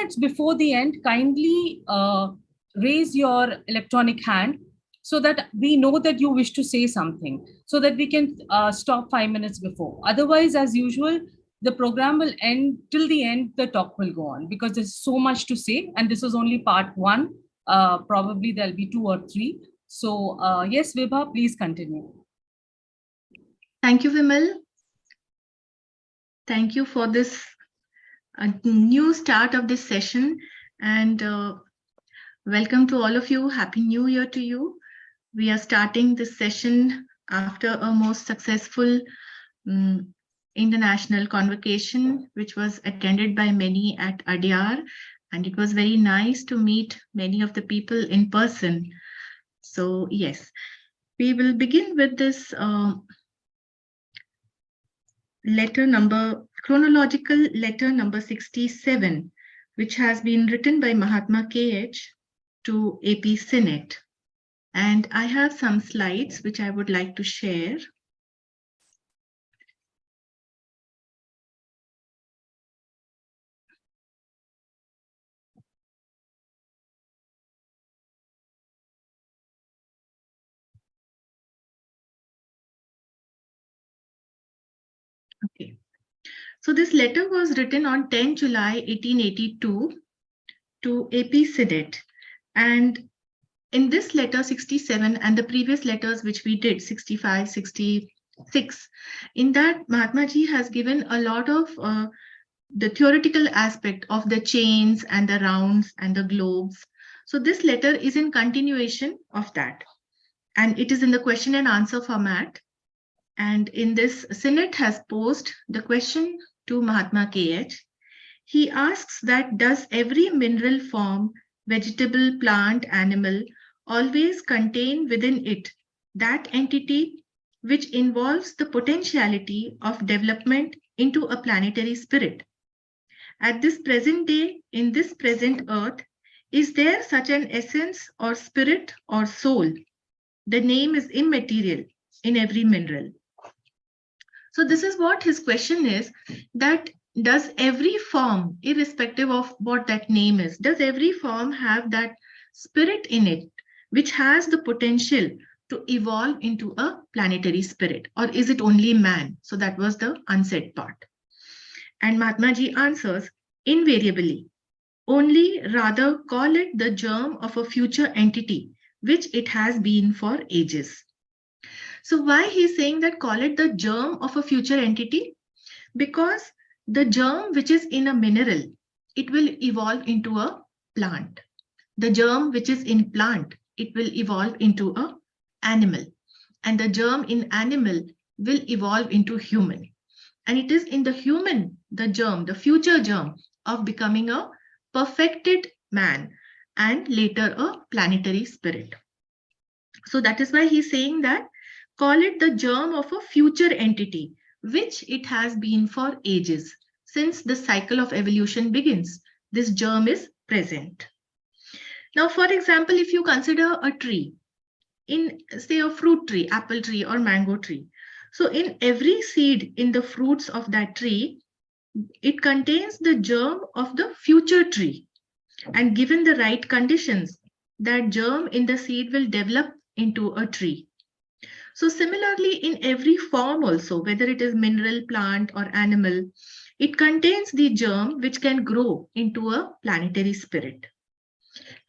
minutes before the end, kindly raise your electronic hand so that we know that you wish to say something, so that we can stop 5 minutes before. Otherwise, as usual, the program will end till the end, the talk will go on because there's so much to say. And this is only part one. Probably there'll be 2 or 3. So yes, Vibha, please continue. Thank you, Vimal. Thank you for this new start of this session, and welcome to all of you. Happy New Year to you. We are starting this session after a most successful international convocation, which was attended by many at Adyar, and it was very nice to meet many of the people in person. So yes, we will begin with this chronological letter number 67, which has been written by Mahatma KH to AP Senate. And I have some slides which I would like to share. Okay. So this letter was written on 10 July 1882 to AP Senate. And in this letter 67 and the previous letters which we did, 65, 66, in that Mahatma Ji has given a lot of the theoretical aspect of the chains and the rounds and the globes. So this letter is in continuation of that. And it is in the question and answer format. And in this, Senate has posed the question to Mahatma KH. He asks that does every mineral form, vegetable, plant, animal, always contain within it that entity which involves the potentiality of development into a planetary spirit? At this present day, in this present earth, is there such an essence or spirit or soul? The name is immaterial in every mineral. So this is what his question is, that does every form, irrespective of what that name is, does every form have that spirit in it, which has the potential to evolve into a planetary spirit, or is it only man? So that was the unsaid part. And Mahatma Ji answers, invariably, only rather call it the germ of a future entity, which it has been for ages. So why he's saying that call it the germ of a future entity? Because the germ which is in a mineral, it will evolve into a plant. The germ which is in plant, it will evolve into a animal. And the germ in animal will evolve into human. And it is in the human, the germ, the future germ of becoming a perfected man and later a planetary spirit. So that is why he's saying that call it the germ of a future entity, which it has been for ages. Since the cycle of evolution begins, this germ is present. Now, for example, if you consider a tree, in say a fruit tree, apple tree or mango tree. So in every seed in the fruits of that tree, it contains the germ of the future tree. And given the right conditions, that germ in the seed will develop into a tree. So similarly, in every form also, whether it is mineral, plant or animal, it contains the germ which can grow into a planetary spirit.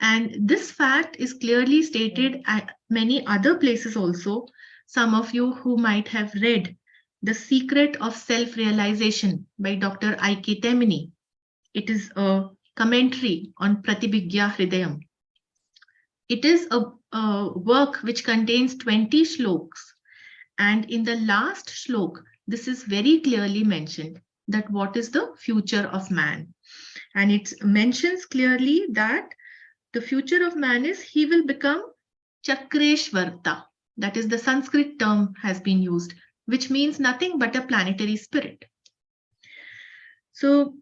And this fact is clearly stated at many other places also. Some of you who might have read The Secret of Self-Realization by Dr. I.K. Temini. It is a commentary on Pratibhigya Hridayam. It is a work which contains 20 shlokas. And in the last shlok, this is very clearly mentioned that what is the future of man. And it mentions clearly that the future of man is he will become Chakreshvarta. That is the Sanskrit term has been used, which means nothing but a planetary spirit. So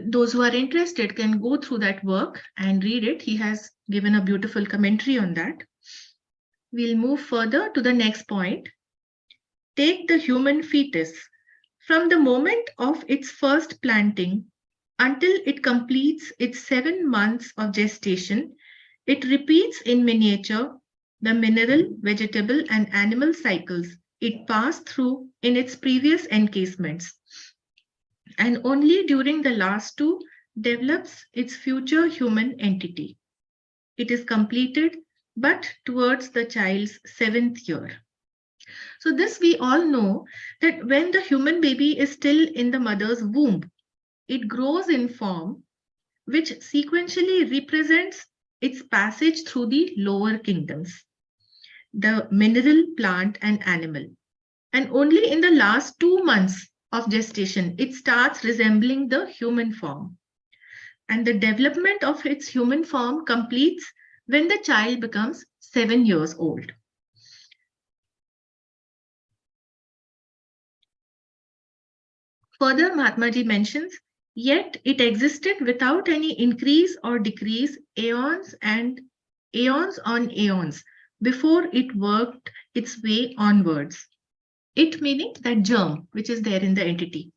those who are interested can go through that work and read it. He has given a beautiful commentary on that. We'll move further to the next point. Take the human fetus. From the moment of its first planting, until it completes its 7 months of gestation. It repeats in miniature the mineral, vegetable, and animal cycles it passed through in its previous encasements, and only during the last two develops its future human entity. It is completed, but towards the child's 7th year. So, this we all know that when the human baby is still in the mother's womb, it grows in form which sequentially represents its passage through the lower kingdoms, the mineral, plant, and animal. And only in the last 2 months of gestation, it starts resembling the human form. And the development of its human form completes when the child becomes 7 years old. Further, Mahatmaji mentions, yet it existed without any increase or decrease, aeons on aeons, before it worked its way onwards. It meaning that germ which is there in the entity.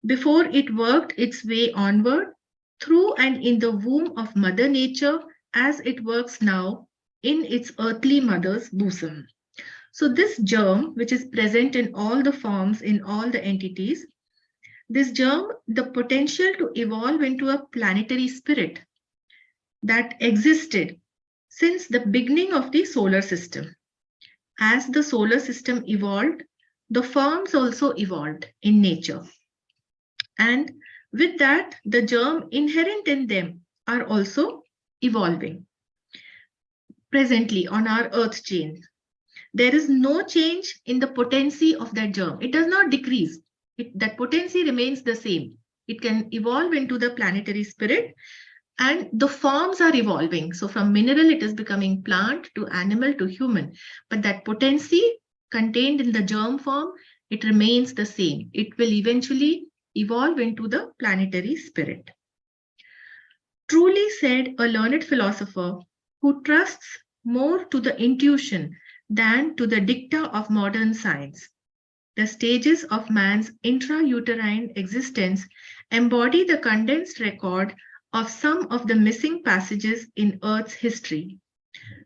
Before it worked its way onward, through and in the womb of Mother Nature, as it works now in its earthly mother's bosom. So this germ, which is present in all the forms, in all the entities, this germ, the potential to evolve into a planetary spirit that existed since the beginning of the solar system. As the solar system evolved, the forms also evolved in nature. And with that, the germ inherent in them are also evolving. Presently on our earth chain, there is no change in the potency of that germ. It does not decrease. That potency remains the same. It can evolve into the planetary spirit, and the forms are evolving. So from mineral, it is becoming plant to animal to human. But that potency contained in the germ form, it remains the same. It will eventually evolve into the planetary spirit. Truly said a learned philosopher who trusts more to the intuition than to the dicta of modern science. The stages of man's intrauterine existence embody the condensed record of some of the missing passages in Earth's history.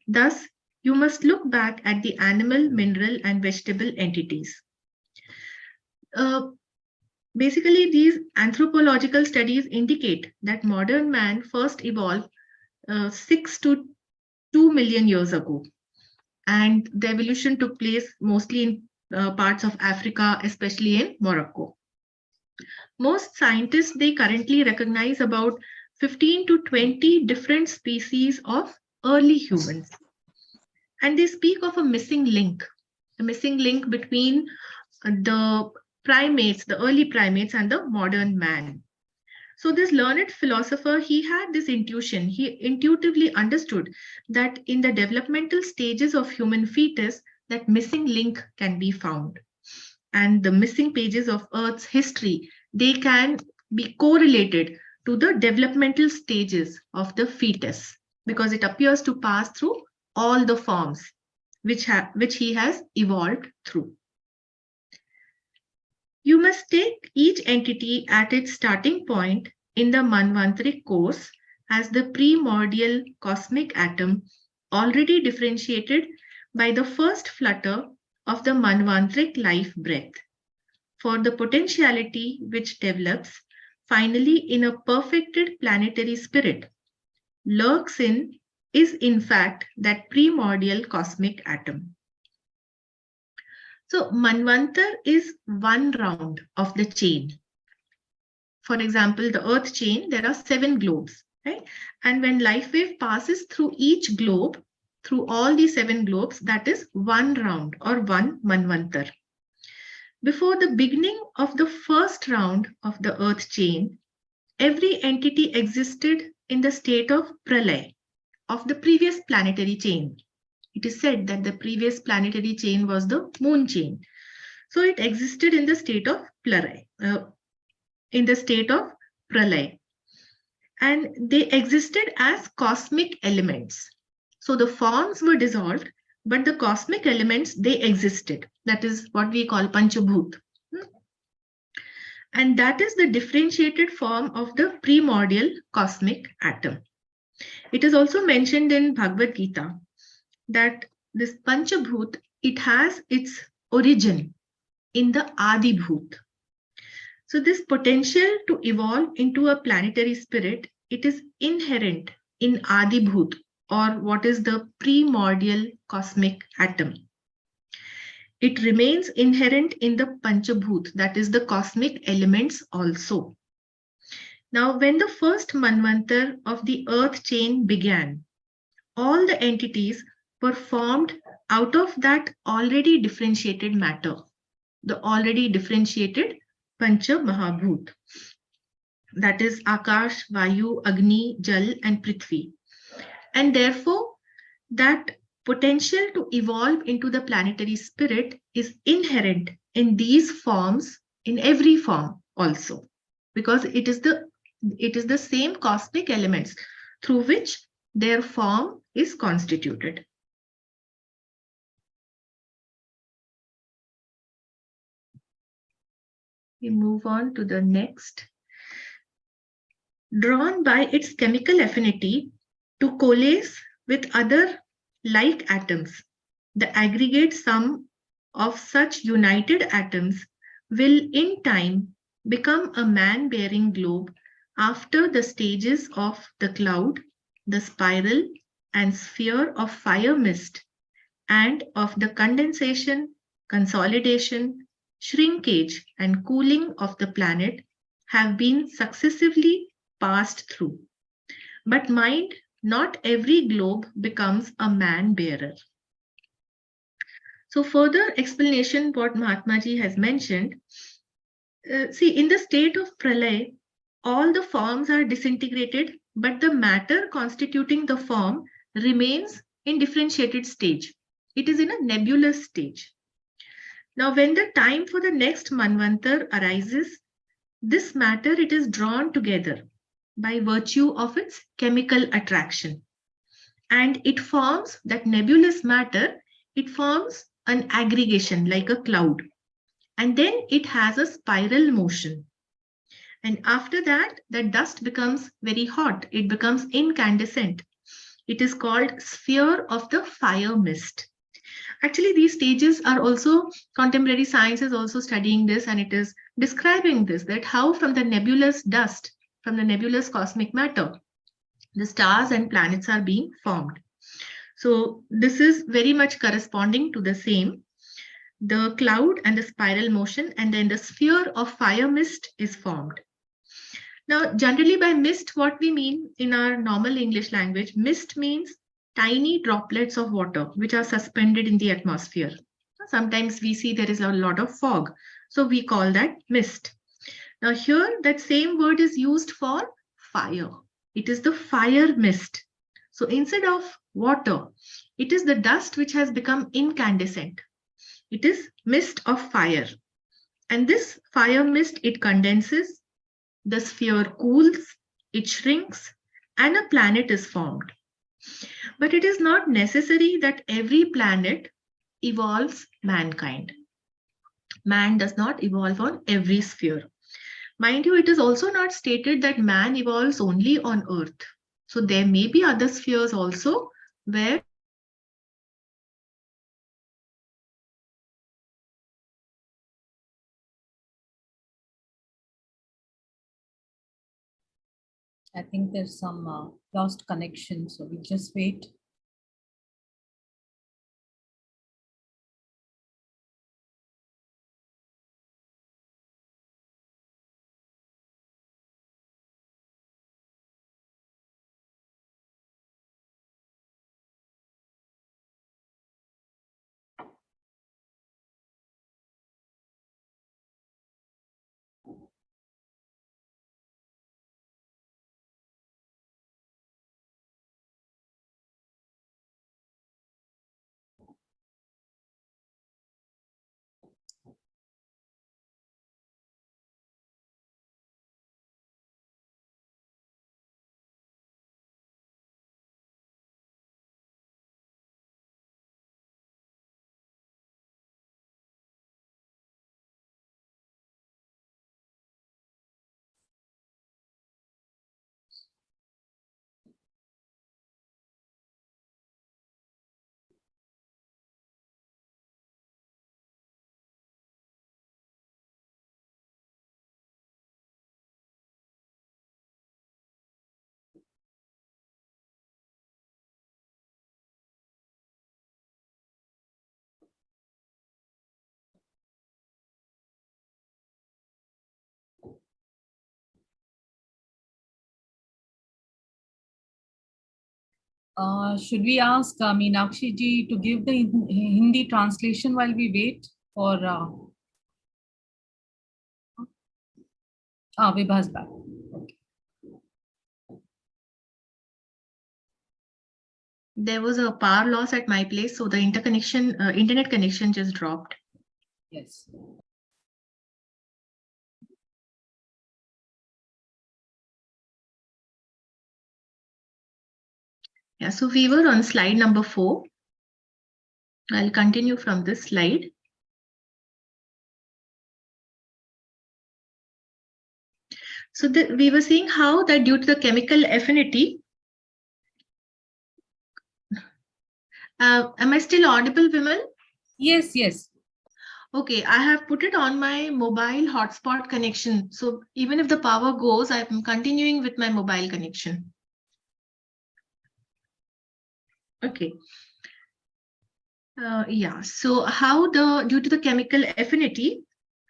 Thus, you must look back at the animal, mineral, and vegetable entities. Basically, these anthropological studies indicate that modern man first evolved 6 to 2 million years ago. And the evolution took place mostly in parts of Africa, especially in Morocco. Most scientists, they currently recognize about 15 to 20 different species of early humans. And they speak of a missing link between the primates, the early primates, and the modern man. So this learned philosopher, he had this intuition. He intuitively understood that in the developmental stages of human fetus, that missing link can be found. And the missing pages of Earth's history, they can be correlated to the developmental stages of the fetus, because it appears to pass through all the forms which he has evolved through. You must take each entity at its starting point in the Manvantaric course as the primordial cosmic atom, already differentiated by the first flutter of the Manvantaric life breath. For the potentiality which develops finally in a perfected planetary spirit lurks is in fact that primordial cosmic atom. So Manvantar is one round of the chain. For example, the Earth chain, there are 7 globes, right? And when life wave passes through each globe, through all the 7 globes, that is one round or one Manvantar. Before the beginning of the first round of the Earth chain, every entity existed in the state of pralay of the previous planetary chain. It is said that the previous planetary chain was the moon chain. So it existed in the state of pralay, and they existed as cosmic elements. So the forms were dissolved, but the cosmic elements, they existed. That is what we call Panchabhut. And that is the differentiated form of the primordial cosmic atom. It is also mentioned in Bhagavad Gita that this Panchabhut, it has its origin in the Adibhut. So this potential to evolve into a planetary spirit, it is inherent in Adibhut, or what is the primordial cosmic atom. It remains inherent in the Panchabhut, that is the cosmic elements also. Now, when the first Manvantar of the earth chain began, all the entities were formed out of that already differentiated matter, the already differentiated Pancha Mahabhut. That is Akash, Vayu, Agni, Jal, and Prithvi. And therefore, that potential to evolve into the planetary spirit is inherent in these forms, in every form also, because it is the same cosmic elements through which their form is constituted. We move on to the next. Drawn by its chemical affinity to coalesce with other like atoms, the aggregate sum of such united atoms will in time become a man-bearing globe after the stages of the cloud, the spiral and sphere of fire mist, and of the condensation, consolidation, shrinkage, and cooling of the planet have been successively passed through. But mind, not every globe becomes a man-bearer. So further explanation what Mahatma ji has mentioned, see, in the state of Pralay, all the forms are disintegrated, but the matter constituting the form remains in differentiated stage. It is in a nebulous stage. Now, when the time for the next Manvantar arises, this matter, it is drawn together by virtue of its chemical attraction. And it forms that nebulous matter, it forms an aggregation like a cloud. And then it has a spiral motion. And after that, the dust becomes very hot. It becomes incandescent. It is called sphere of the fire mist. Actually, these stages are also, contemporary science is also studying this, and it is describing this, that how from the nebulous dust, from the nebulous cosmic matter, the stars and planets are being formed. So this is very much corresponding to the same. The cloud and the spiral motion, and then the sphere of fire mist is formed. Now, generally by mist, what we mean in our normal English language, mist means tiny droplets of water which are suspended in the atmosphere. Sometimes we see there is a lot of fog, so we call that mist. Now here that same word is used for fire. It is the fire mist. So instead of water, it is the dust which has become incandescent. It is mist of fire. And this fire mist, it condenses, the sphere cools, it shrinks, and a planet is formed. But it is not necessary that every planet evolves mankind. Man does not evolve on every sphere. Mind you, it is also not stated that man evolves only on Earth. So there may be other spheres also where I think there's some lost connection, so we'll just wait. Should we ask Meenakshi ji to give the Hindi translation while we wait for Vibha's back? Okay. There was a power loss at my place, so the internet connection just dropped. Yes. Yeah, so we were on slide number 4. I'll continue from this slide. So we were seeing how that due to the chemical affinity, am I still audible, Vimal? Yes, yes. Okay, I have put it on my mobile hotspot connection. So even if the power goes, I'm continuing with my mobile connection. Okay. Yeah, so how due to the chemical affinity,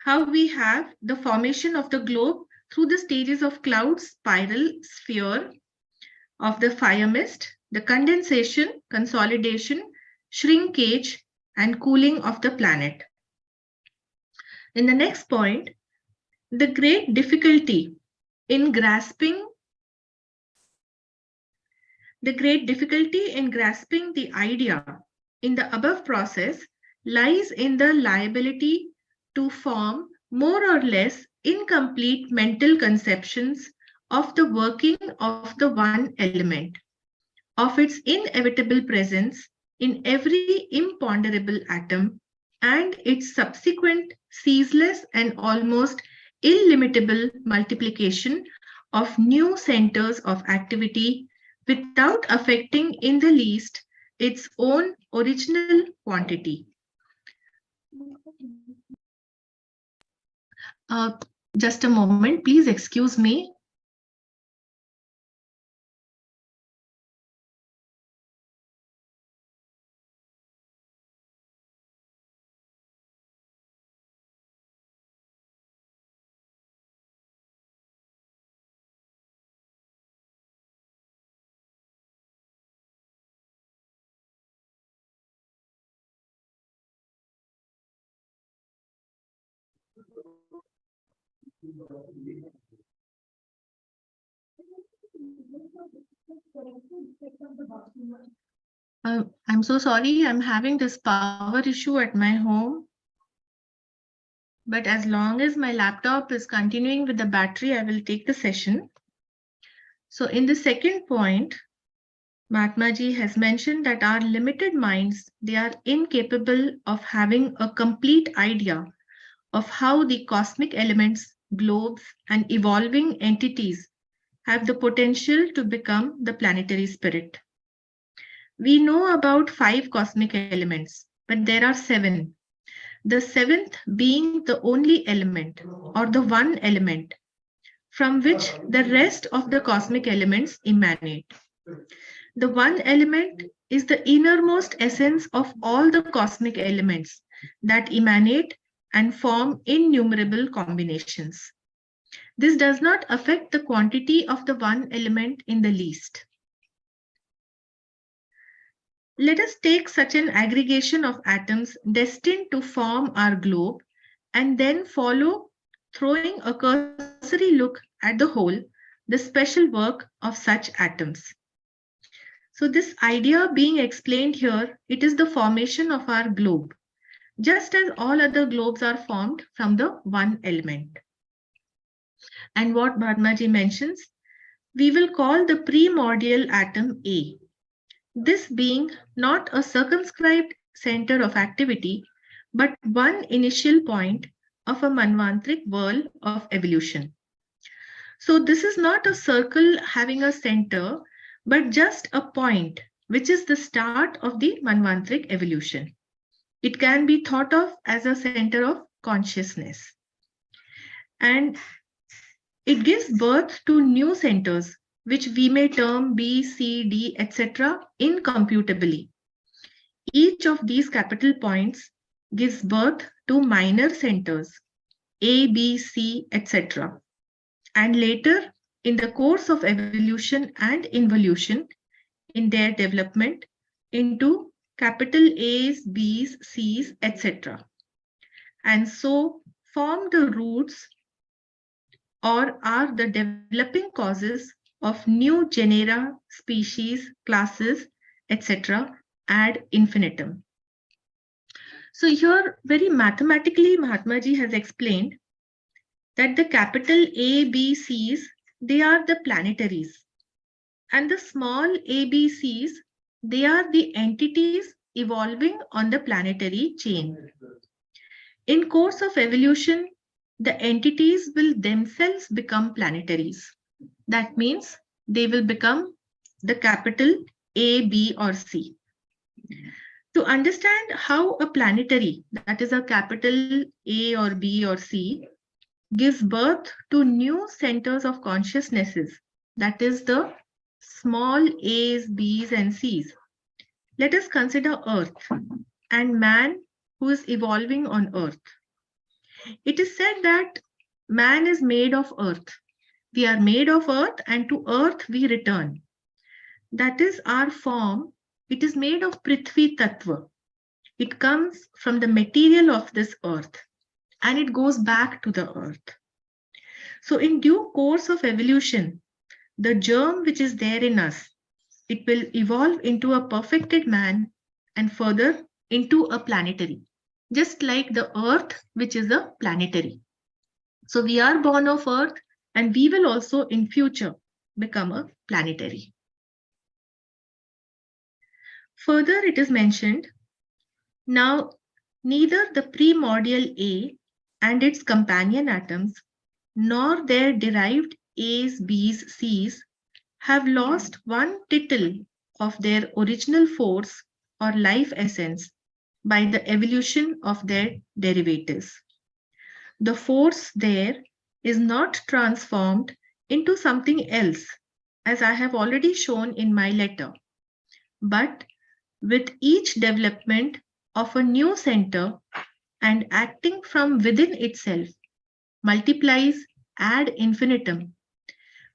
how we have the formation of the globe through the stages of cloud, spiral, sphere, of the fire mist, the condensation, consolidation, shrinkage, and cooling of the planet. In the next point, the great difficulty in grasping the idea in the above process lies in the liability to form more or less incomplete mental conceptions of the working of the one element, of its inevitable presence in every imponderable atom, and its subsequent ceaseless and almost illimitable multiplication of new centers of activity without affecting in the least its own original quantity. Just a moment, please excuse me. I'm so sorry, I'm having this power issue at my home. But as long as my laptop is continuing with the battery, I will take the session. So in the second point, Mahatma ji has mentioned that our limited minds, they are incapable of having a complete idea of how the cosmic elements, globes, and evolving entities have the potential to become the planetary spirit. We know about 5 cosmic elements, but there are 7. The 7th being the only element or the one element from which the rest of the cosmic elements emanate. The one element is the innermost essence of all the cosmic elements that emanate and form innumerable combinations. This does not affect the quantity of the one element in the least. Let us take such an aggregation of atoms destined to form our globe and then follow, throwing a cursory look at the whole, the special work of such atoms. So this idea being explained here, it is the formation of our globe, just as all other globes are formed from the one element. And what Mahatma-ji mentions, we will call the primordial atom A. This being not a circumscribed center of activity, but one initial point of a Manvantrik whirl of evolution. So this is not a circle having a center, but just a point, which is the start of the Manvantrik evolution. It can be thought of as a center of consciousness. And it gives birth to new centers, which we may term B, C, D, etc. incomputably. Each of these capital points gives birth to minor centers, A, B, C, etc. And later, in the course of evolution and involution, in their development into capital A's, B's, C's, etc. And so form the roots or are the developing causes of new genera, species, classes, etc. ad infinitum. So here very mathematically Mahatma ji has explained that the capital A, B, C's, they are the planetaries, and the small A, B, C's, they are the entities evolving on the planetary chain. In course of evolution, the entities will themselves become planetaries. That means they will become the capital A, B, or C. To understand how a planetary, that is a capital A or B or C, gives birth to new centers of consciousnesses, that is the small A's, B's, and C's. Let us consider Earth and man who is evolving on Earth. It is said that man is made of earth. We are made of earth, and to earth we return. That is our form. It is made of Prithvi Tattva. It comes from the material of this earth, and it goes back to the earth. So in due course of evolution, the germ which is there in us, it will evolve into a perfected man and further into a planetary, just like the earth, which is a planetary. So we are born of earth, and we will also in future become a planetary. Further, it is mentioned, now neither the primordial A and its companion atoms, nor their derived A's, B's, C's have lost one tittle of their original force or life essence by the evolution of their derivatives. The force there is not transformed into something else, as I have already shown in my letter, but with each development of a new center and acting from within itself, multiplies ad infinitum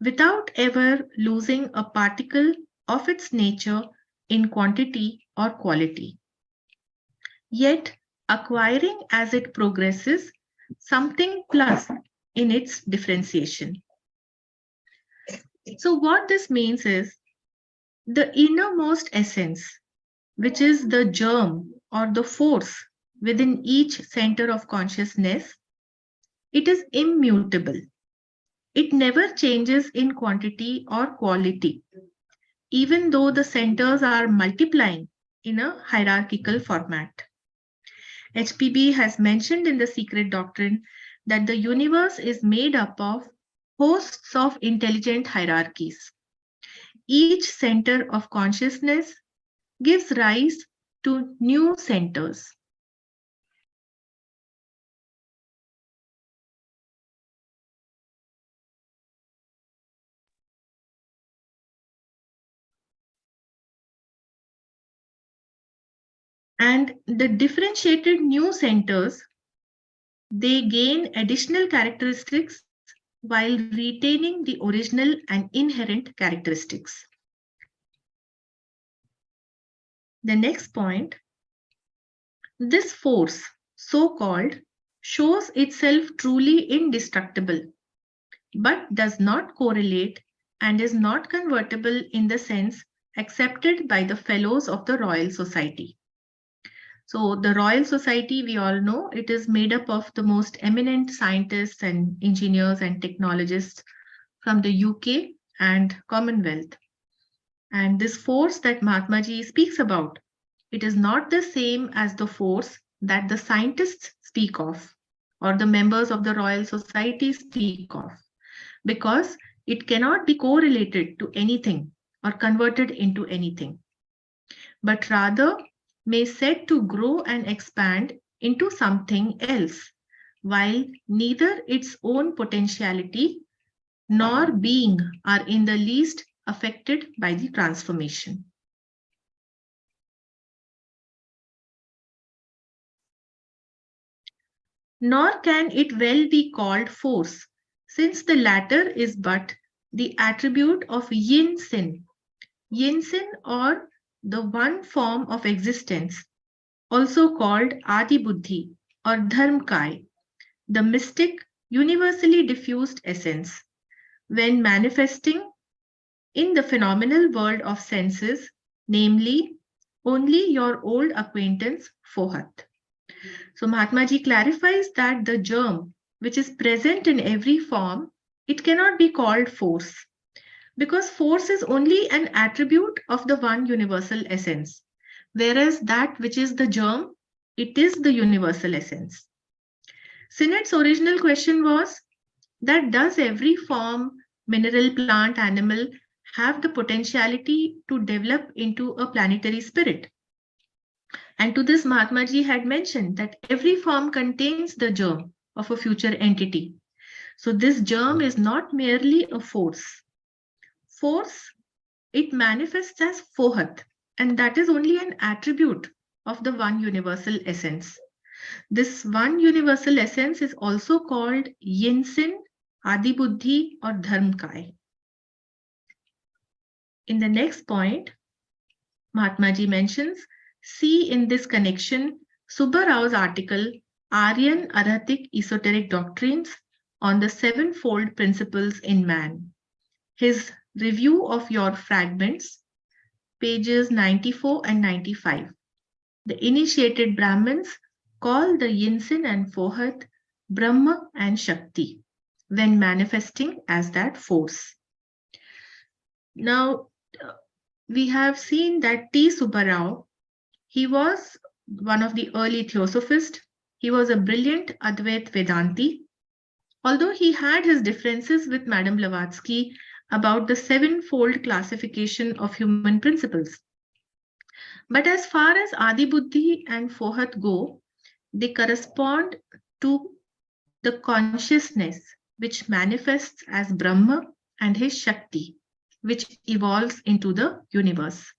without ever losing a particle of its nature in quantity or quality, yet acquiring as it progresses something plus in its differentiation. So what this means is the innermost essence, which is the germ or the force within each center of consciousness, it is immutable. It never changes in quantity or quality, even though the centers are multiplying in a hierarchical format. HPB has mentioned in the Secret Doctrine that the universe is made up of hosts of intelligent hierarchies. Each center of consciousness gives rise to new centers. And the differentiated new centers, they gain additional characteristics while retaining the original and inherent characteristics. The next point, this force, so-called, shows itself truly indestructible, but does not correlate and is not convertible in the sense accepted by the fellows of the Royal Society. So the Royal Society, we all know, it is made up of the most eminent scientists and engineers and technologists from the UK and Commonwealth. And this force that Mahatma Ji speaks about, it is not the same as the force that the scientists speak of or the members of the Royal Society speak of, because it cannot be correlated to anything or converted into anything, but rather may said to grow and expand into something else, while neither its own potentiality nor being are in the least affected by the transformation. Nor can it well be called force, since the latter is but the attribute of yin sin, Yinsin, or the one form of existence, also called Adi Buddhi or Dharmkai, the mystic, universally diffused essence, when manifesting in the phenomenal world of senses, namely only your old acquaintance Fohat. So Mahatma Ji clarifies that the germ, which is present in every form, it cannot be called force, because force is only an attribute of the one universal essence, whereas that which is the germ, it is the universal essence. Sinnett's original question was that does every form, mineral, plant, animal, have the potentiality to develop into a planetary spirit? And to this, Mahatma Ji had mentioned that every form contains the germ of a future entity. So this germ is not merely a force. Force, it manifests as fohat, and that is only an attribute of the one universal essence. This one universal essence is also called Yinsin, Adibuddhi, or Dharmkai. In the next point, Mahatma Ji mentions, see in this connection Subba Rao's article, Aryan Arhatic Esoteric Doctrines on the Sevenfold Principles in Man. His review of your fragments, pages 94 and 95. The initiated Brahmins call the Yinsin and Fohat Brahma and Shakti when manifesting as that force. Now, we have seen that T. Subba Rao, he was one of the early theosophists. He was a brilliant Advait Vedanti. Although he had his differences with Madame Blavatsky about the sevenfold classification of human principles. But as far as Adi Buddhi and Fohat go, they correspond to the consciousness which manifests as Brahma and his Shakti, which evolves into the universe.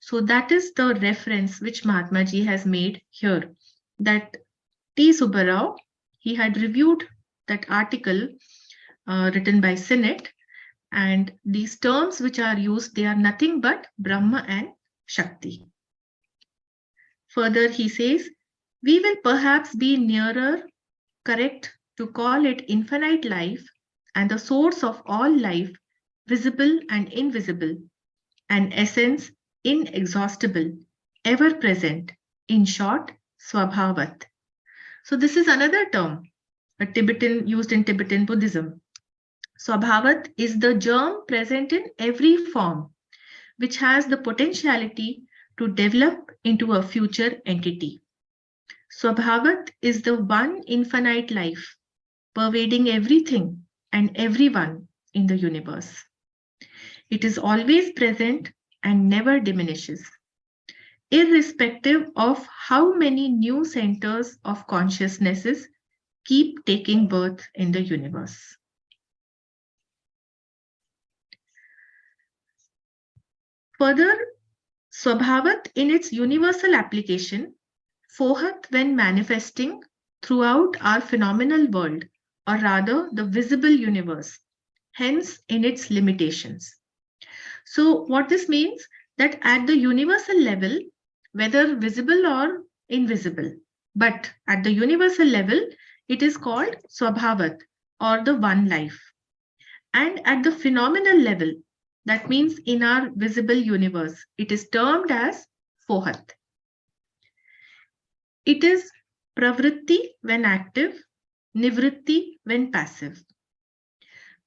So that is the reference which Mahatma Ji has made here, that T. Subba Rao, he had reviewed that article written by Sinnett, and these terms which are used, they are nothing but Brahma and Shakti. Further, he says, we will perhaps be nearer correct to call it infinite life and the source of all life, visible and invisible, an essence inexhaustible, ever present, in short, Swabhavat. So this is another term, a Tibetan used in Tibetan Buddhism. Swabhavat is the germ present in every form, which has the potentiality to develop into a future entity. Swabhavat is the one infinite life, pervading everything and everyone in the universe. It is always present and never diminishes, irrespective of how many new centers of consciousnesses keep taking birth in the universe. Further, Swabhavat in its universal application, Fohat when manifesting throughout our phenomenal world, or rather the visible universe, hence in its limitations. So what this means, that at the universal level, whether visible or invisible, but at the universal level, it is called Swabhavat, or the one life. And at the phenomenal level, that means in our visible universe, it is termed as Fohat. It is pravritti when active, nivritti when passive,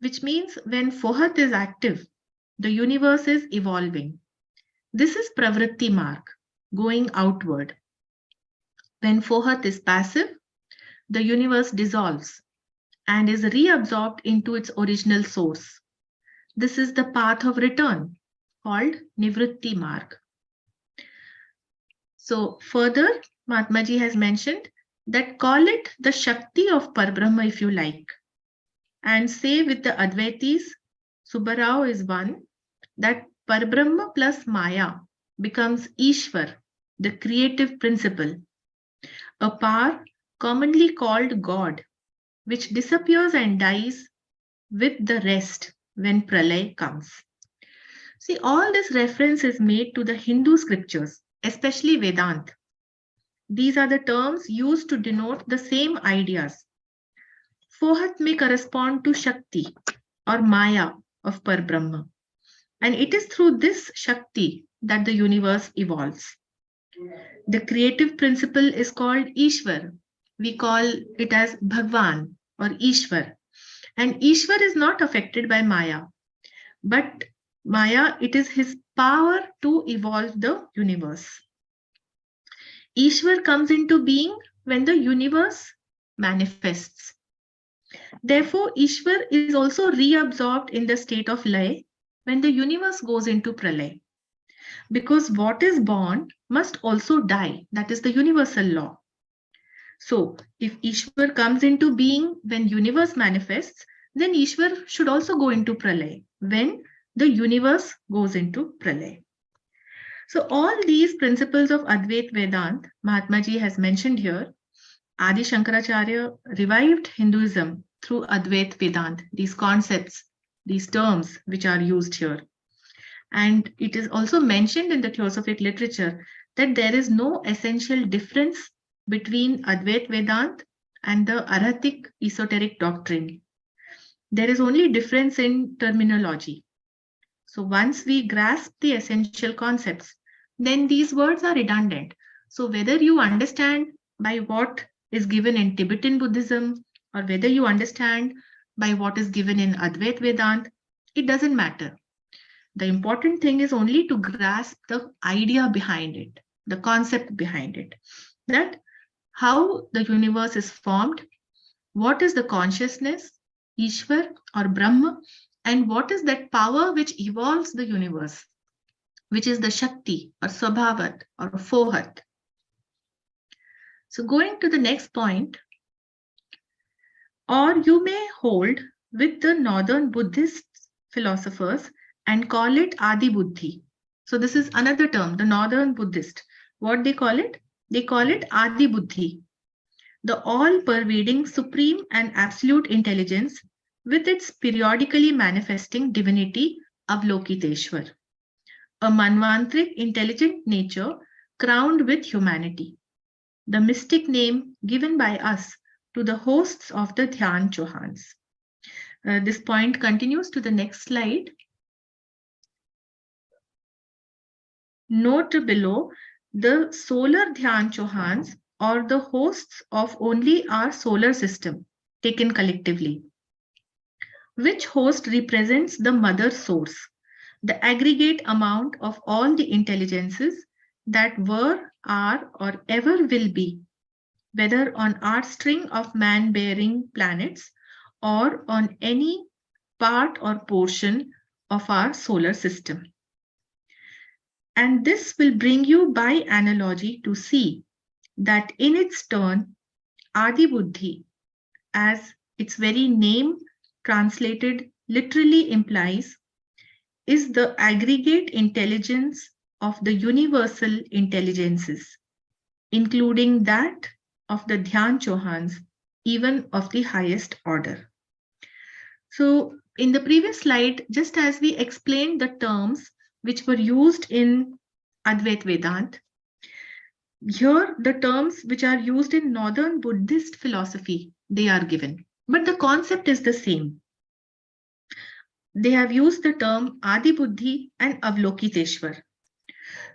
which means when Fohat is active, the universe is evolving. This is pravritti mark, going outward. When Fohat is passive, the universe dissolves and is reabsorbed into its original source. This is the path of return, called nivritti mark. So further, Mahatma Ji has mentioned that call it the Shakti of Parbrahma if you like, and say with the Advaitis, Subba Rao is one, that Parbrahma plus Maya becomes Ishwar, the creative principle, a power commonly called God, which disappears and dies with the rest when Pralay comes. See, all this reference is made to the Hindu scriptures, especially Vedanta. These are the terms used to denote the same ideas. Fohat may correspond to Shakti or Maya of Parbrahma. And it is through this Shakti that the universe evolves. The creative principle is called Ishwar. We call it as Bhagwan or Ishwar. And Ishwar is not affected by Maya, but Maya, it is his power to evolve the universe. Ishwar comes into being when the universe manifests. Therefore, Ishwar is also reabsorbed in the state of Lay when the universe goes into Pralay. Because what is born must also die. That is the universal law. So, if Ishwar comes into being when universe manifests, then Ishwar should also go into Pralay when the universe goes into Pralay. So, all these principles of Advait Vedant, Mahatma Ji has mentioned here. Adi Shankaracharya revived Hinduism through Advait Vedant, these concepts, these terms which are used here. And it is also mentioned in the Theosophic literature that there is no essential difference between Advait Vedant and the Arhatic esoteric doctrine. There is only difference in terminology. So once we grasp the essential concepts, then these words are redundant. So whether you understand by what is given in Tibetan Buddhism or whether you understand by what is given in Advait Vedant, it doesn't matter. The important thing is only to grasp the idea behind it, the concept behind it, that how the universe is formed, what is the consciousness, Ishwar or Brahma, and what is that power which evolves the universe, which is the Shakti or Swabhavat or Fohat. So going to the next point, or you may hold with the northern Buddhist philosophers and call it Adi Buddhi. So this is another term, the northern Buddhist. What they call it? They call it Adi Buddhi, the all-pervading supreme and absolute intelligence with its periodically manifesting divinity Avalokiteshwar, a manvantrik intelligent nature crowned with humanity, the mystic name given by us to the hosts of the Dhyan Chohans. This point continues to the next slide. Note below the solar Dhyan Chohans or the hosts of only our solar system taken collectively. Which host represents the mother source, the aggregate amount of all the intelligences that were, are, or ever will be, whether on our string of man-bearing planets or on any part or portion of our solar system. And this will bring you by analogy to see that in its turn, Adi Buddhi, as its very name translated literally implies, is the aggregate intelligence of the universal intelligences, including that of the Dhyan Chohans, even of the highest order. So in the previous slide, just as we explained the terms which were used in Advait Vedant, here the terms which are used in northern Buddhist philosophy, they are given, but the concept is the same. They have used the term Adi Buddhi and Avalokiteshwar.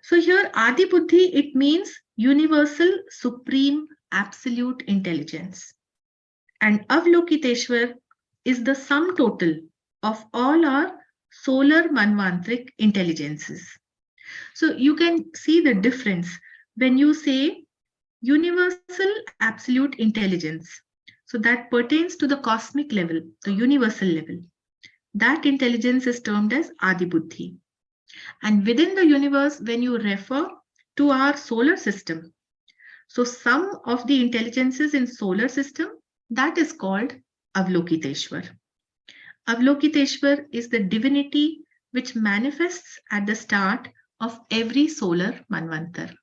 So here Adi Buddhi, it means universal, supreme, absolute intelligence. And Avalokiteshwar is the sum total of all our solar manvantrik intelligences. So you can see the difference when you say universal absolute intelligence. So that pertains to the cosmic level, the universal level. That intelligence is termed as Adi Buddhi. And within the universe, when you refer to our solar system, so some of the intelligences in solar system, that is called Avalokiteshwar. Avalokiteshwar is the divinity which manifests at the start of every solar manvantar.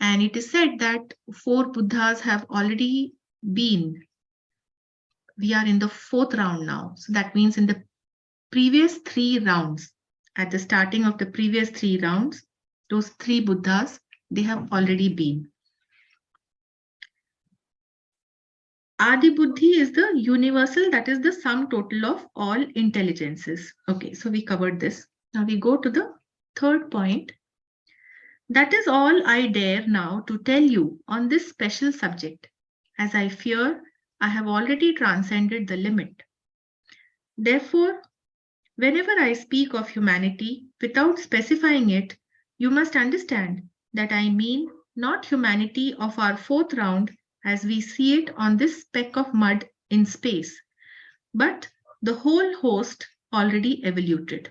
And it is said that 4 Buddhas have already been. We are in the 4th round now. So that means in the previous 3 rounds, at the starting of the previous 3 rounds, those 3 Buddhas, they have already been. Adi Buddhi is the universal, that is the sum total of all intelligences. Okay, so we covered this. Now we go to the third point. That is all I dare now to tell you on this special subject, as I fear I have already transcended the limit. Therefore, whenever I speak of humanity without specifying it, you must understand that I mean not humanity of our 4th round as we see it on this speck of mud in space, but the whole host already evoluted.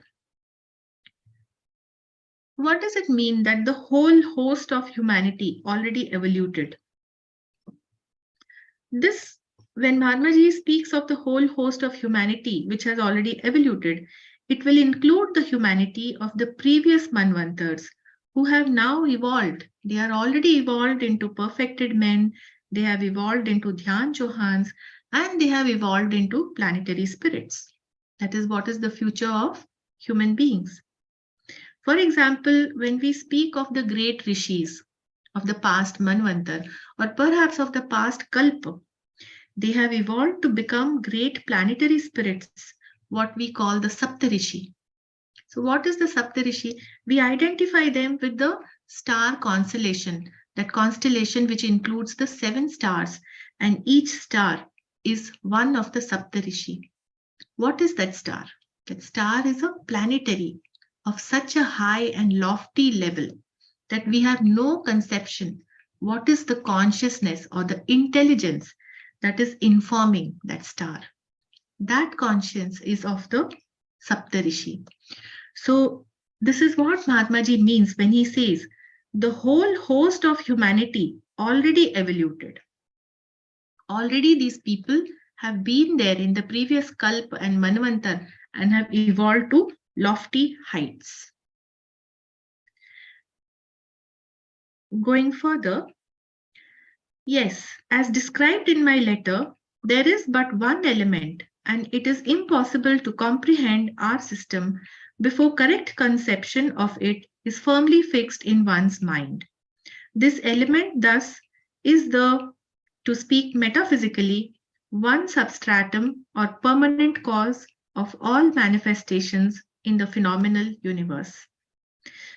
What does it mean that the whole host of humanity already evoluted? This, when Mahatma Ji speaks of the whole host of humanity which has already evoluted, it will include the humanity of the previous Manvantars who have now evolved. They are already evolved into perfected men, they have evolved into Dhyan Chauhans, and they have evolved into planetary spirits. That is what is the future of human beings. For example, when we speak of the great rishis of the past Manvantar, or perhaps of the past Kalpa, they have evolved to become great planetary spirits, what we call the Saptarishi. So what is the Saptarishi? We identify them with the star constellation, that constellation which includes the 7 stars, and each star is one of the Saptarishi. What is that star? That star is a planetary of such a high and lofty level that we have no conception what is the consciousness or the intelligence that is informing that star. That conscience is of the Saptarishi. So this is what Mahatma Ji means when he says the whole host of humanity already evoluted. Already these people have been there in the previous Kalp and Manvantar and have evolved to lofty heights. Going further, yes, as described in my letter, there is but one element and it is impossible to comprehend our system before correct conception of it is firmly fixed in one's mind. This element thus is the, to speak metaphysically, one substratum or permanent cause of all manifestations in the phenomenal universe.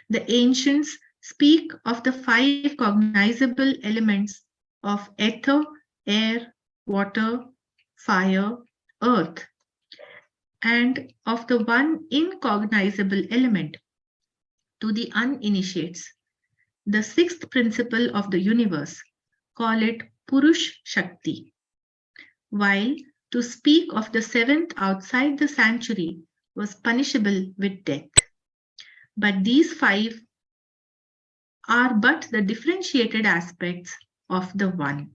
The ancients speak of the 5 cognizable elements of ether, air, water, fire, earth, and of the one incognizable element to the uninitiates, the 6th principle of the universe, call it Purush Shakti, while to speak of the 7th outside the sanctuary was punishable with death. But these 5 are but the differentiated aspects of the one.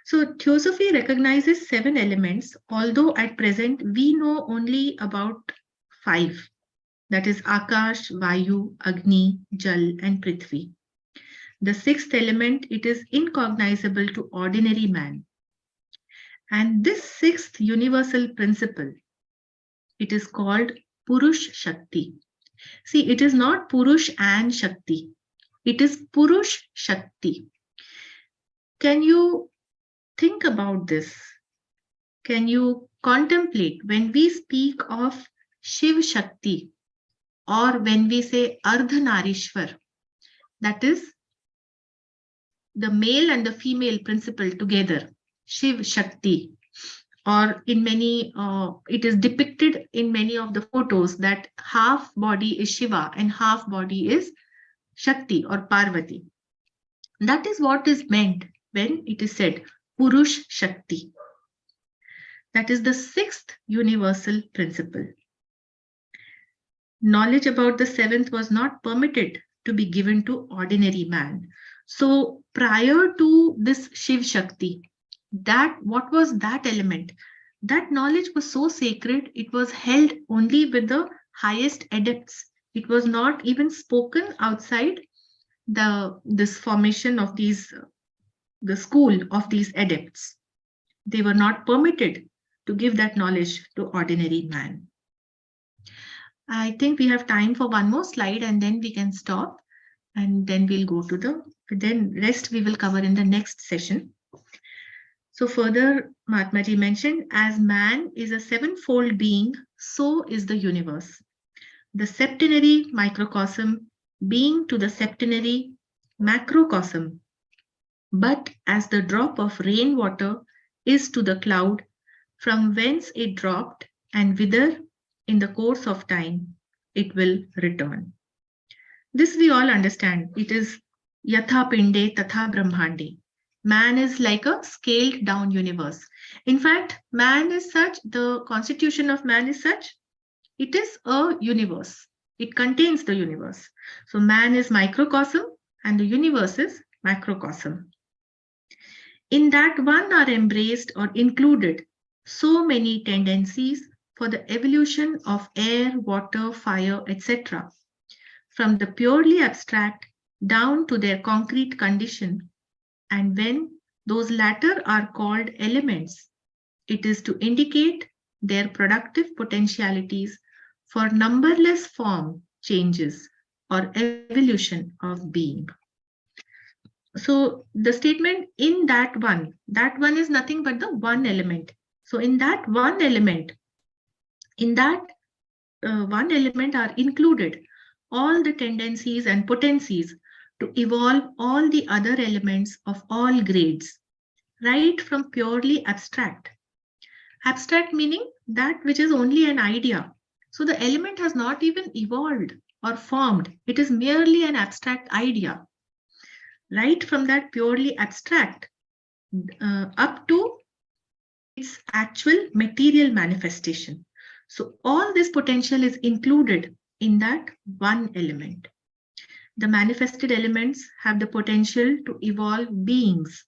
So Theosophy recognizes 7 elements, although at present we know only about 5. That is Akash, Vayu, Agni, Jal and Prithvi. The 6th element, it is incognizable to ordinary man. And this 6th universal principle, it is called Purush Shakti. See, it is not Purush and Shakti. It is Purush Shakti. Can you think about this? Can you contemplate when we speak of Shiv Shakti or when we say Ardhanarishwar, that is the male and the female principle together, Shiv Shakti, or in many, it is depicted in many of the photos that half body is Shiva and half body is Shakti or Parvati. That is what is meant when it is said Purush Shakti. That is the 6th universal principle. Knowledge about the 7th was not permitted to be given to ordinary man. So prior to this Shiv Shakti, what was that element? That knowledge was so sacred, it was held only with the highest adepts. It was not even spoken outside this formation of these, the school of these adepts. They were not permitted to give that knowledge to ordinary man. I think we have time for one more slide and then we can stop, and then we'll go to then rest we will cover in the next session. So further, Mahatma ji mentioned, as man is a sevenfold being, so is the universe. The septenary microcosm being to the septenary macrocosm, but as the drop of rainwater is to the cloud, from whence it dropped, and whither, in the course of time, it will return. This we all understand. It is yatha pinde tatha brahmande. Man is like a scaled down universe. In fact, man is such, the constitution of man is such, it is a universe. It contains the universe. So man is microcosm and the universe is macrocosm. In that one are embraced or included so many tendencies for the evolution of air, water, fire, etc. From the purely abstract down to their concrete condition. And when those latter are called elements, it is to indicate their productive potentialities for numberless form changes or evolution of being. So the statement in that one is nothing but the one element. So in that one element, in that one element are included all the tendencies and potencies to evolve all the other elements of all grades, right from purely abstract. Abstract meaning that which is only an idea. So the element has not even evolved or formed. It is merely an abstract idea. Right from that purely abstract up to its actual material manifestation. So all this potential is included in that one element. The manifested elements have the potential to evolve beings,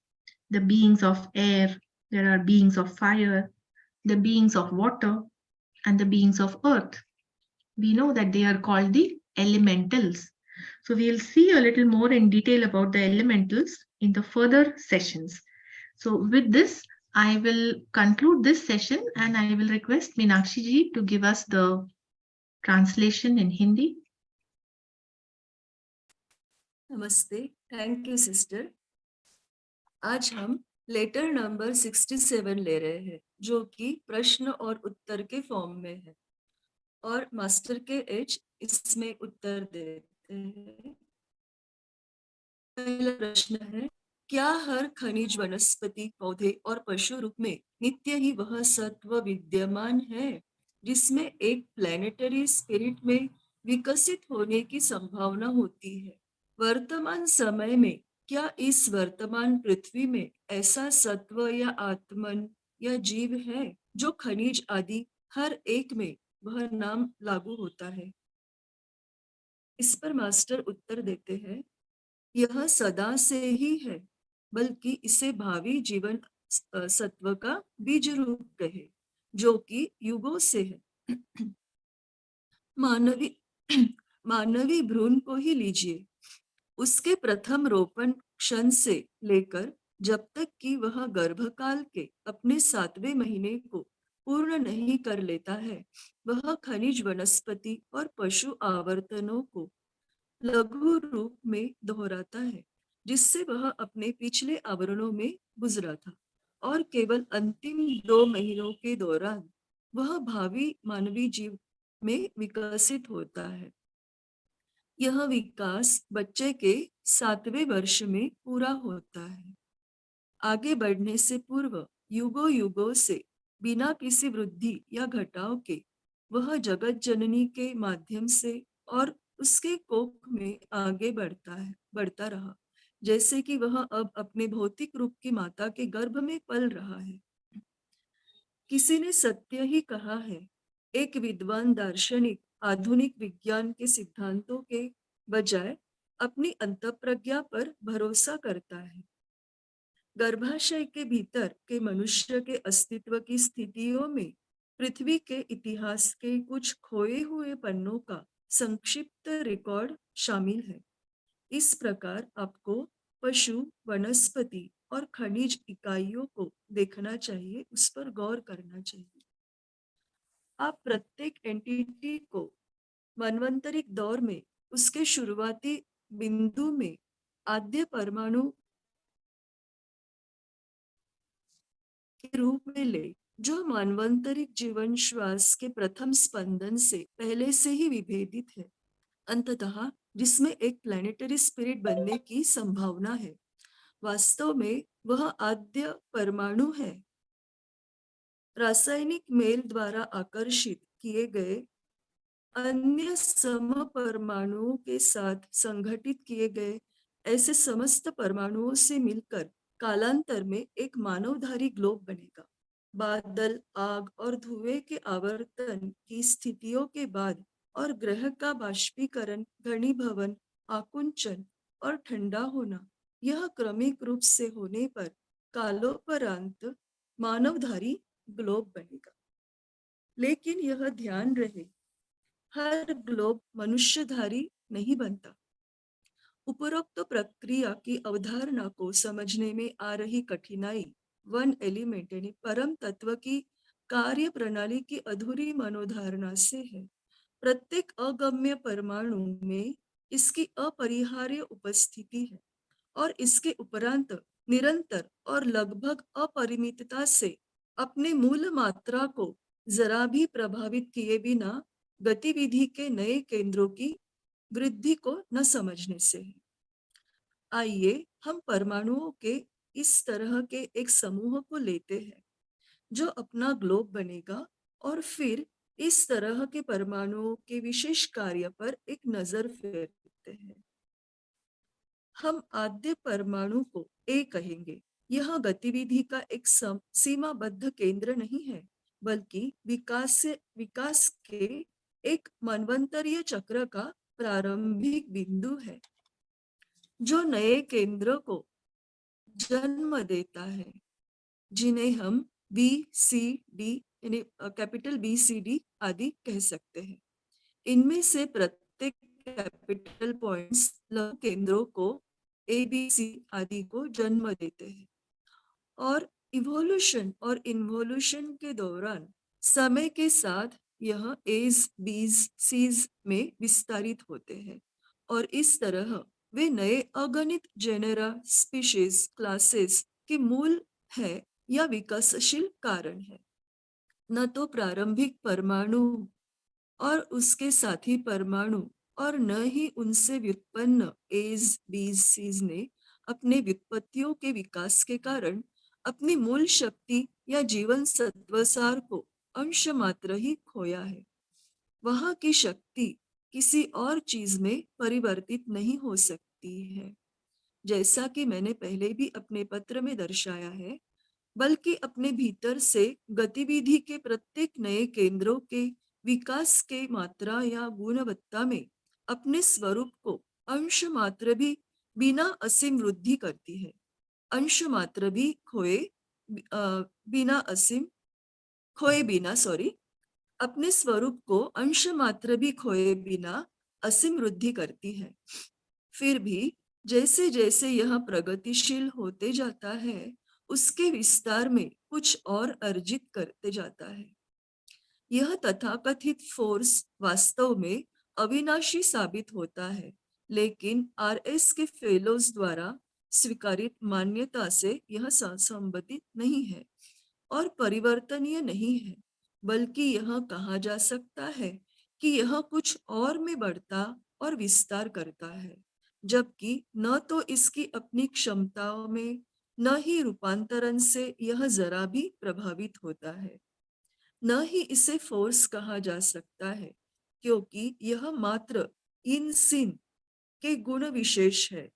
the beings of air, there are beings of fire, the beings of water, and the beings of earth. We know that they are called the elementals. So we'll see a little more in detail about the elementals in the further sessions. So with this, I will conclude this session and I will request Meenakshi ji to give us the translation in Hindi. नमस्ते, thank you sister. आज हम letter number 67 ले रहे हैं, जो कि प्रश्न और उत्तर के फॉर्म में है, और मास्टर के एच इसमें उत्तर देते हैं। पहला प्रश्न है, क्या हर खनिज, वनस्पति, पौधे और पशु रूप में नित्य ही वह सत्व विद्यमान है जिसमें एक प्लैनेटरी स्पिरिट में विकसित होने की संभावना होती है? वर्तमान समय में क्या इस वर्तमान पृथ्वी में ऐसा सत्व या आत्मन या जीव है जो खनिज आदि हर एक में वह नाम लागू होता है? इस पर मास्टर उत्तर देते हैं, यह सदा से ही है, बल्कि इसे भावी जीवन सत्व का बीज रूप कहे, जो कि युगों से है। मानवी भ्रूण को ही लीजिए। उसके प्रथम रोपण क्षण से लेकर जब तक कि वह गर्भकाल के अपने 7वें महीने को पूर्ण नहीं कर लेता है, वह खनिज, वनस्पति और पशु आवर्तनों को लघु रूप में दोहराता है, जिससे वह अपने पिछले आवरणों में गुजरा था, और केवल अंतिम 2 महीनों के दौरान वह भावी मानवीय जीव में विकसित होता है। यह विकास बच्चे के 7वें वर्ष में पूरा होता है। आगे बढ़ने से पूर्व युगों युगों से बिना किसी वृद्धि या घटाव के वह जगत जननी के माध्यम से और उसके कोख में आगे बढ़ता रहा, जैसे कि वह अब अपने भौतिक रूप की माता के गर्भ में पल रहा है। किसी ने सत्य ही कहा है, एक विद्वान दार्शनिक आधुनिक विज्ञान के सिद्धांतों के बजाय अपनी अंतःप्रज्ञा पर भरोसा करता है। गर्भाशय के भीतर के मनुष्य के अस्तित्व की स्थितियों में पृथ्वी के इतिहास के कुछ खोए हुए पन्नों का संक्षिप्त रिकॉर्ड शामिल है। इस प्रकार आपको पशु, वनस्पति और खनिज इकाइयों को देखना चाहिए, उस पर गौर करना चाहिए। आप प्रत्येक एंटिटी को मनवंतरिक दौर में उसके शुरुआती बिंदु में आद्य परमाणु के रूप में ले, जो मानवांतरिक जीवन श्वास के प्रथम स्पंदन से पहले से ही विभेदित है, अंततः जिसमें एक प्लैनेटरी स्पिरिट बनने की संभावना है। वास्तव में वह आद्य परमाणु है। रासायनिक मेल द्वारा आकर्षित किए गए अन्य सम परमाणुओं के साथ संगठित किए गए ऐसे समस्त परमाणुओं से मिलकर कालांतर में एक मानवधारी ग्लोब बनेगा। बादल, आग और धुएं के आवर्तन की स्थितियों के बाद और ग्रह का बाष्पीकरण, घनीभवन, आकुंचन और ठंडा होना, यह क्रमिक रूप से होने पर कालोपरांत मानवधारी ग्लोब बनेगा। लेकिन यह ध्यान रहे, हर ग्लोब मनुष्यधारी नहीं बनता। उपरोक्त प्रक्रिया की अवधारणा को समझने में आ रही कठिनाई वन एलिमेंट यानी परम तत्व की कार्य प्रणाली की अधूरी मनोधारणा से है। प्रत्येक अगम्य परमाणु में इसकी अपरिहार्य उपस्थिति है और इसके उपरांत निरंतर और लगभग अपरिमितता से अपने मूल मात्रा को जरा भी प्रभावित किए बिना गतिविधि के नए केंद्रों की वृद्धि को न समझने से है। आइए हम परमाणुओं के इस तरह के एक समूह को लेते हैं जो अपना ग्लोब बनेगा और फिर इस तरह के परमाणुओं के विशेष कार्य पर एक नजर फेरते हैं। हम आद्य परमाणु को ए कहेंगे। यह गतिविधि का एक सीमाबद्ध केंद्र नहीं है, बल्कि विकास के एक मनवंतरीय चक्र का प्रारंभिक बिंदु है जो नए केंद्र को जन्म देता है, जिन्हें हम बी सी डी यानी कैपिटल बी सी डी आदि कह सकते हैं। इनमें से प्रत्येक कैपिटल पॉइंट्स लघु केंद्रों को ए बी सी आदि को जन्म देते हैं और इवोल्यूशन और इन्वोल्यूशन के दौरान समय के साथ यह एज, बीज, सीज में विस्तारित होते हैं और इस तरह वे नए अगणित जेनेरा, स्पीशीज, क्लासेस के मूल है या विकासशील कारण है। न तो प्रारंभिक परमाणु और उसके साथी परमाणु और न ही उनसे व्युत्पन्न एज, बीज, सीज ने अपने व्युत्पत्तियों के विकास के कारण अपनी मूल शक्ति या जीवन सत्वसार को अंश मात्र ही खोया है। वहां की शक्ति किसी और चीज में परिवर्तित नहीं हो सकती है, जैसा कि मैंने पहले भी अपने पत्र में दर्शाया है, बल्कि अपने भीतर से गतिविधि के प्रत्येक नए केंद्रों के विकास के मात्रा या गुणवत्ता में अपने स्वरूप को अंश मात्र भी बिना असीम वृद्धि करती है। अंश मात्र भी खोए बिना अपने स्वरूप को अंश मात्र भी खोए बिना असीम वृद्धि करती है। फिर भी जैसे जैसे यह प्रगतिशील होते जाता है, उसके विस्तार में कुछ और अर्जित करते जाता है। यह तथाकथित फोर्स वास्तव में अविनाशी साबित होता है, लेकिन आरएस के फेलोज द्वारा स्वीकारित मान्यता से यह संबंधित नहीं है और परिवर्तनीय नहीं है, बल्कि यह कहा जा सकता है कि यह कुछ और में बढ़ता और विस्तार करता है, जबकि न तो इसकी अपनी क्षमताओं में न ही रूपांतरण से यह जरा भी प्रभावित होता है। न ही इसे फोर्स कहा जा सकता है, क्योंकि यह मात्र इन सिन के गुण विशेष है।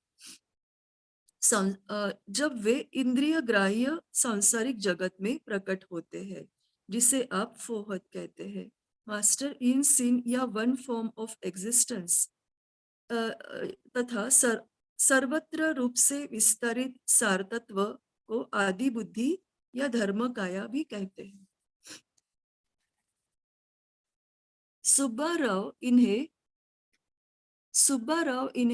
जब वे इंद्रिय ग्राह्य सांसारिक जगत में प्रकट होते हैं, जिसे आप फोहत कहते हैं, मास्टर इन सिन या वन फॉर्म ऑफ एग्जिस्टेंस तथा सर्वत्र रूप से विस्तारित सारतत्व को आदि बुद्धि या धर्म काया भी कहते हैं। सुब्बाराव इन्हें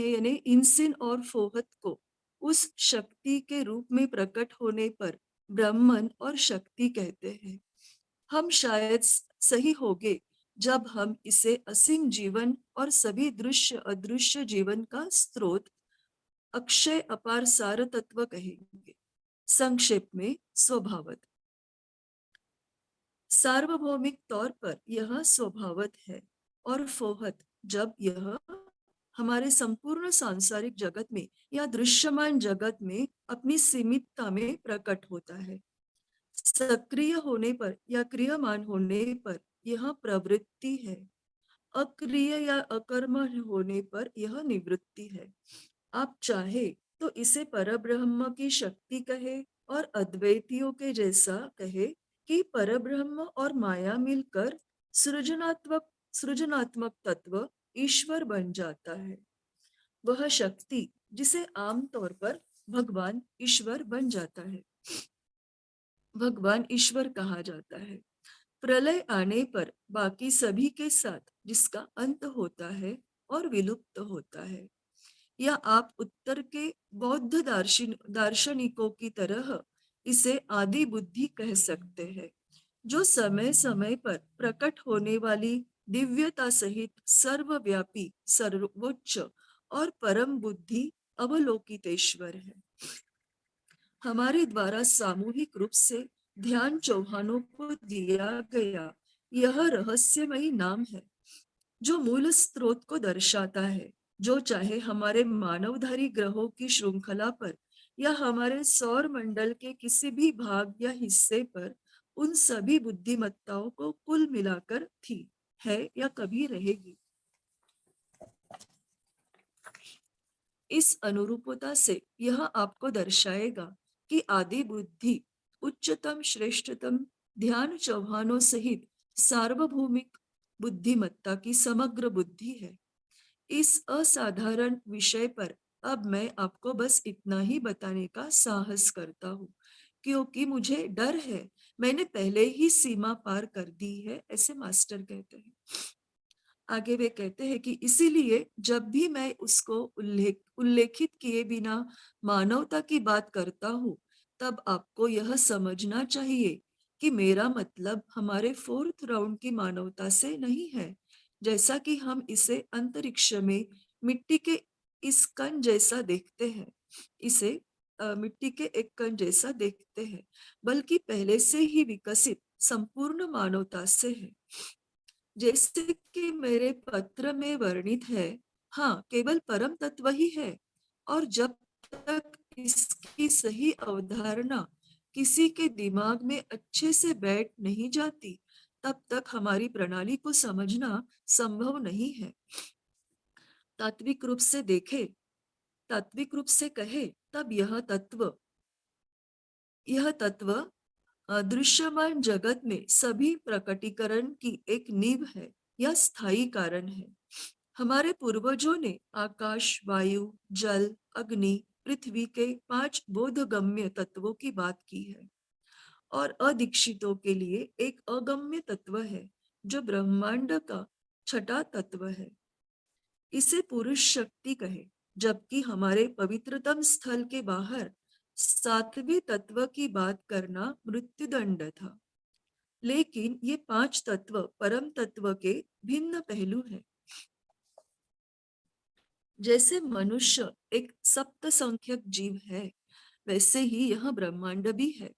यानी इंसिन और फोहत को उस शक्ति के रूप में प्रकट होने पर ब्राह्मण और शक्ति कहते हैं। हम शायद सही होंगे जब हम इसे असीम जीवन और सभी दृश्य अदृश्य जीवन का स्रोत अक्षय अपार सार तत्व कहेंगे। संक्षेप में स्वभावत। सार्वभौमिक तौर पर यह स्वभावत है और फोहत जब यह हमारे संपूर्ण सांसारिक जगत में या दृश्यमान जगत में अपनी सीमितता में प्रकट होता है। सक्रिय होने पर या क्रियमान होने पर यह प्रवृत्ति है, अक्रिय या अकर्म होने पर यह निवृत्ति है। आप चाहे तो इसे परब्रह्म की शक्ति कहे और अद्वैतियों के जैसा कहे कि परब्रह्म और माया मिलकर सृजनात्मक तत्व ईश्वर बन जाता है। वह शक्ति जिसे आमतौर पर भगवान ईश्वर बन जाता है, भगवान ईश्वर कहा जाता है। प्रलय आने पर बाकी सभी के साथ जिसका अंत होता है और विलुप्त होता है, या आप उत्तर के बौद्ध दार्शनिकों की तरह इसे आदि बुद्धि कह सकते हैं, जो समय समय पर प्रकट होने वाली दिव्यता सहित सर्वव्यापी सर्वोच्च और परम बुद्धि अवलोकितेश्वर है। हमारे द्वारा सामूहिक रूप से ध्यान चौहानों को दिया गया यह रहस्यमयी नाम है, जो मूल स्रोत को दर्शाता है, जो चाहे हमारे मानवधारी ग्रहों की श्रृंखला पर या हमारे सौर मंडल के किसी भी भाग या हिस्से पर उन सभी बुद्धिमत्ताओं को कुल मिलाकर थी, है या कभी रहेगी। इस अनुरूपता से यह आपको दर्शाएगा कि आदि बुद्धि उच्चतम श्रेष्ठतम ध्यान चौहानों सहित सार्वभौमिक बुद्धिमत्ता की समग्र बुद्धि है। इस असाधारण विषय पर अब मैं आपको बस इतना ही बताने का साहस करता हूँ, क्योंकि मुझे डर है मैंने पहले ही सीमा पार कर दी है, ऐसे मास्टर कहते हैं। आगे वे कहते हैं कि इसीलिए जब भी मैं उसको उल्लेखित किए बिना मानवता की बात करता हूँ, तब आपको यह समझना चाहिए कि मेरा मतलब हमारे 4th राउंड की मानवता से नहीं है, जैसा कि हम इसे अंतरिक्ष में मिट्टी के इस कण जैसा देखते हैं, इसे मिट्टी के एक कण जैसा देखते हैं, बल्कि पहले से ही विकसित संपूर्ण मानवता से है। जैसे कि मेरे पत्र में वर्णित है, हाँ, केवल परम तत्व ही है, और जब तक इसकी सही अवधारणा किसी के दिमाग में अच्छे से बैठ नहीं जाती, तब तक हमारी प्रणाली को समझना संभव नहीं है। तात्विक रूप से देखे, तात्विक रूप से कहे, तब यह तत्व दृश्यमान जगत में सभी प्रकटीकरण की एक नींव है या स्थायी कारण है। हमारे पूर्वजों ने आकाश, वायु, जल, अग्नि, पृथ्वी के 5 बोधगम्य तत्वों की बात की है, और अदीक्षितों के लिए एक अगम्य तत्व है जो ब्रह्मांड का 6ठा तत्व है। इसे पुरुष शक्ति कहे, जबकि हमारे पवित्रतम स्थल के बाहर 7वें तत्व की बात करना मृत्युदंड था। लेकिन ये 5 तत्व परम तत्व के भिन्न पहलू हैं। जैसे मनुष्य एक सप्त संख्यक जीव है, वैसे ही यह ब्रह्मांड भी है।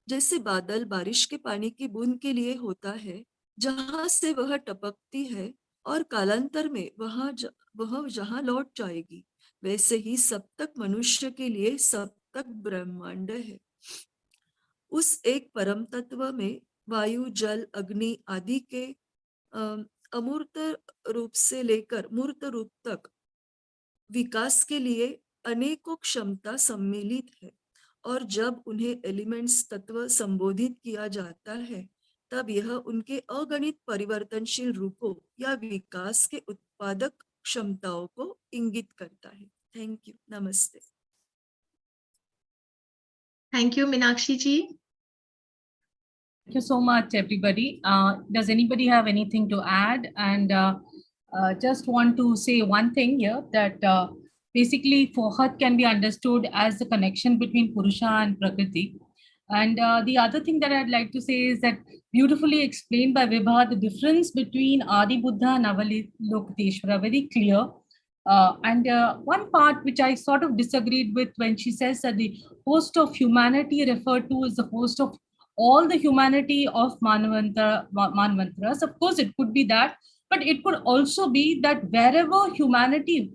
जैसे बादल बारिश के पानी की बूंद के लिए होता है, जहां से वह टपकती है और कालांतर में वह जहां लौट जाएगी, वैसे ही सप्तक मनुष्य के लिए सप्तक ब्रह्मांड है। उस एक परम तत्व में वायु, जल, अग्नि आदि के अमूर्त रूप से लेकर मूर्त रूप तक विकास के लिए अनेकों क्षमता सम्मिलित है, और जब उन्हें एलिमेंट्स तत्व संबोधित किया जाता है, तब यह उनके अगणित परिवर्तनशील रूपों या विकास के उत्पादक क्षमताओं को इंगित करता है। Thank you. नमस्ते। Thank you Meenakshi ji. Thank you so much, everybody. Does anybody have anything to add? And just want to say one thing here, that basically Fohat can be understood as the connection between Purusha and Prakriti. And the other thing that I'd like to say is that beautifully explained by Vibha, the difference between Adi Buddha and Avalokiteshvara, very clear. And one part which I sort of disagreed with when she says that the host of humanity referred to is the host of all the humanity of Manvantras. Of course, it could be that, but it could also be that wherever humanity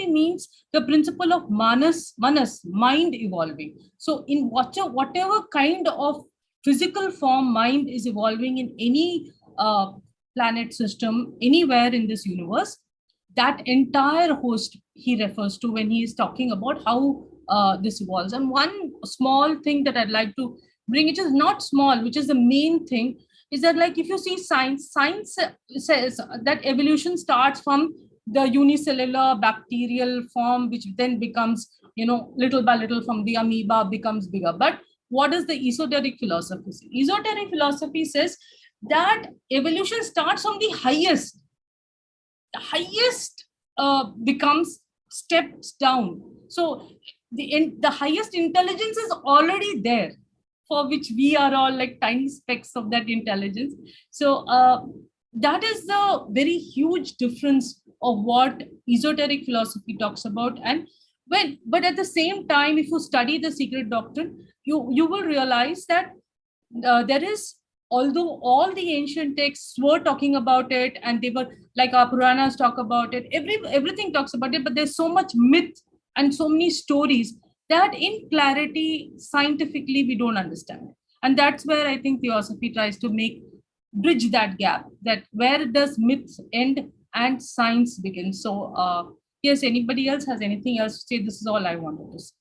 means the principle of manas, mind evolving. So in whatever kind of physical form mind is evolving in any planet system anywhere in this universe, that entire host he refers to when he is talking about how this evolves. And one small thing that I'd like to bring, which is not small, which is the main thing, is that, like, if you see science says that evolution starts from the unicellular bacterial form, which then becomes, little by little, from the amoeba becomes bigger. But what does the esoteric philosophy say? Esoteric philosophy says that evolution starts from the highest becomes steps down. So the highest intelligence is already there, for which we are all like tiny specks of that intelligence. So that is the very huge difference of what esoteric philosophy talks about. And but at the same time, if you study the secret doctrine, you will realize that there is, although all the ancient texts were talking about it, and they were like our Puranas talk about it, everything talks about it, but there's so much myth and so many stories that in clarity scientifically we don't understand. And that's where I think theosophy tries to bridge that gap, that where does myth end and science begin. So yes, anybody else has anything else to say? This is all I wanted to say.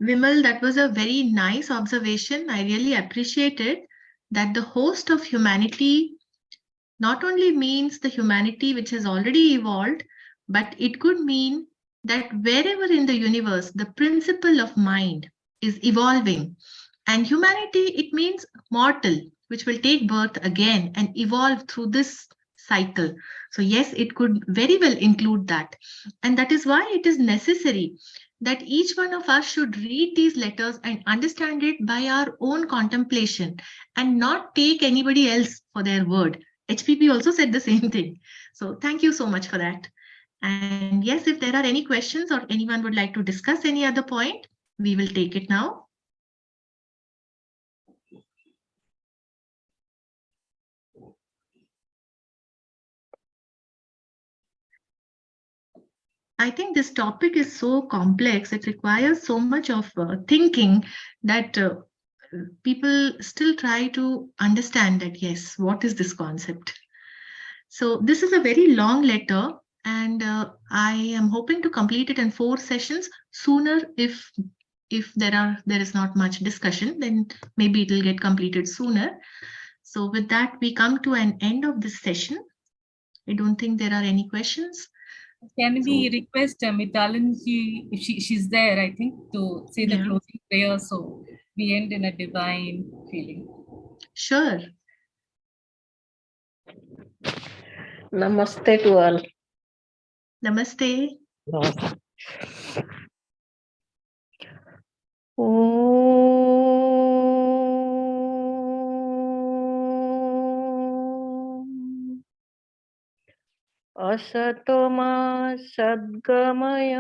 Vimal, that was a very nice observation. I really appreciated that the host of humanity not only means the humanity which has already evolved, but it could mean that wherever in the universe the principle of mind is evolving. And humanity, it means mortal, which will take birth again and evolve through this cycle. So yes, it could very well include that. And that is why it is necessary that each one of us should read these letters and understand it by our own contemplation and not take anybody else for their word. HPP also said the same thing. So thank you so much for that. And yes, if there are any questions or anyone would like to discuss any other point, we will take it now. I think this topic is so complex, it requires so much of thinking that people still try to understand that, yes, what is this concept? So this is a very long letter, and I am hoping to complete it in 4 sessions sooner. If there is not much discussion, then maybe it will get completed sooner. So with that, we come to an end of this session. I don't think there are any questions. Can we request Mitalin, if she's there, I think, to say the closing prayer, so we end in a divine feeling. Sure. Namaste to all. Namaste. Namaste. असतो मा सद्गमय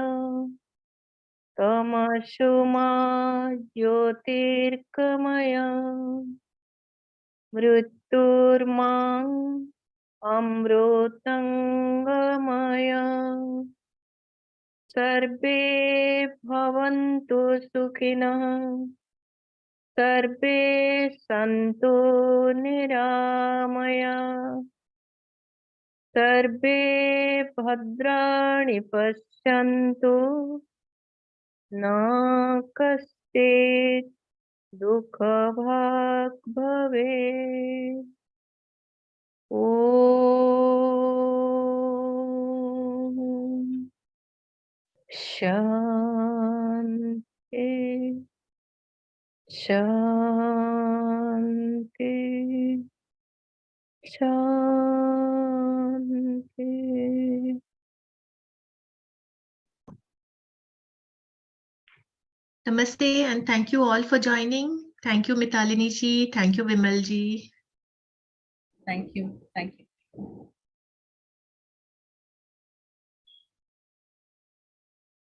तमसो मा ज्योतिर्गमय मृत्युर्मां अमृतंगमय सर्वे भवन्तु सुखिनः सर्वे सन्तु निरामया सर्वे भद्राणि पश्यन्तु न कश्चित् दुःखभाग् भवेत्। ॐ शान्ति शान्ति शान्ति। Namaste, and thank you all for joining. Thank you, Mitalini ji. Thank you, Vimal ji. Thank you. Thank you.